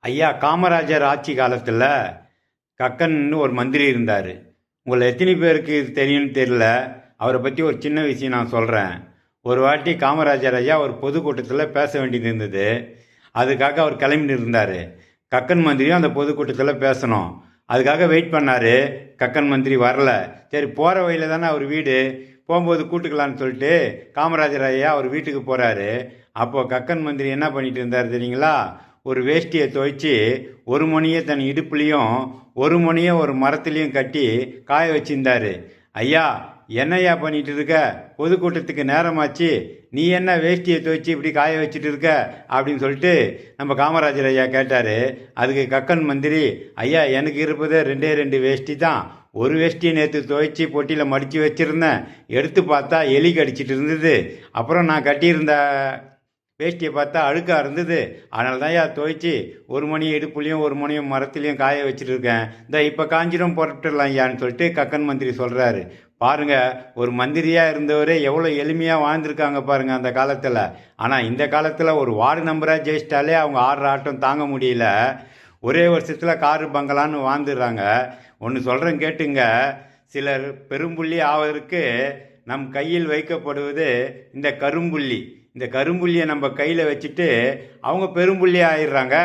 ஐயா காமராஜர் ஆட்சி காலத்தில் கக்கன்னு ஒரு மந்திரி இருந்தார். உங்களை எத்தனை பேருக்கு இது தெரியும்னு தெரியல. அவரை பற்றி ஒரு சின்ன விஷயம் நான் சொல்கிறேன். ஒரு வாட்டி காமராஜர் ஐயா ஒரு பொதுக்கூட்டத்தில் பேச வேண்டியது இருந்தது. அதுக்காக அவர் கிளம்பி இருந்தார். கக்கன் மந்திரியும் அந்த பொதுக்கூட்டத்தில் பேசணும். அதுக்காக வெயிட் பண்ணார். கக்கன் மந்திரி வரல. சரி, போகிற வழியில் தானே அவர் வீடு, போகும்போது கூட்டுக்கலான்னு சொல்லிட்டு காமராஜர் ஐயா அவர் வீட்டுக்கு போகிறாரு. அப்போது கக்கன் மந்திரி என்ன பண்ணிட்டு இருந்தார் தெரியுங்களா? ஒரு வேஷ்டியை துவைச்சி ஒரு முனையை தன் இடுப்புலையும் ஒரு முனையை ஒரு மரத்துலேயும் கட்டி காய வச்சிருந்தாரு. ஐயா, என்னையா பண்ணிட்டு இருக்க? பொதுக்கூட்டத்துக்கு நேரமாச்சு, நீ என்ன வேஷ்டியை துவைச்சி இப்படி காய வச்சுட்டு இருக்க அப்படின்னு சொல்லிட்டு நம்ம காமராஜர் ஐயா கேட்டார். அதுக்கு கக்கன் மந்திரி, ஐயா எனக்கு இருப்பது ரெண்டே ரெண்டு வேஷ்டி தான். ஒரு வேஷ்டியை நேற்று துவைச்சி பொட்டியில் மடித்து வச்சுருந்தேன். எடுத்து பார்த்தா எலி கடிச்சிட்டு இருந்தது. அப்புறம் நான் கட்டியிருந்த வேஷ்டியை பார்த்தா அழுக்காக இருந்தது. அதனால தான் துவைச்சி ஒரு மணியை இடுப்புலையும் ஒரு மணியும் மரத்துலையும் காய வச்சுட்டு இருக்கேன். இந்த இப்போ காஞ்சிரும் புறப்பட்டுடலாம் ஐயான்னு சொல்லிட்டு கக்கன் மந்திரி சொல்கிறாரு. பாருங்க, ஒரு மந்திரியாக இருந்தவரே எவ்வளோ எளிமையாக வாழ்ந்துருக்காங்க பாருங்க அந்த காலத்தில். ஆனால் இந்த காலத்தில் ஒரு வார்டு நம்பராக ஜெயிச்சிட்டாலே அவங்க ஆடுற ஆட்டம் தாங்க முடியல. ஒரே வருஷத்தில் காரு பங்களான்னு வாழ்ந்துடுறாங்க. ஒன்று சொல்கிறேன் கேட்டுங்க. சிலர் பெரும்புள்ளி ஆவதற்கு நம் கையில் வைக்கப்படுவது இந்த கரும்புள்ளி. இந்த கரும்புள்ளியை நம்ம கையில் வச்சுட்டு அவங்க பெரும்புள்ளி ஆயிடுறாங்க.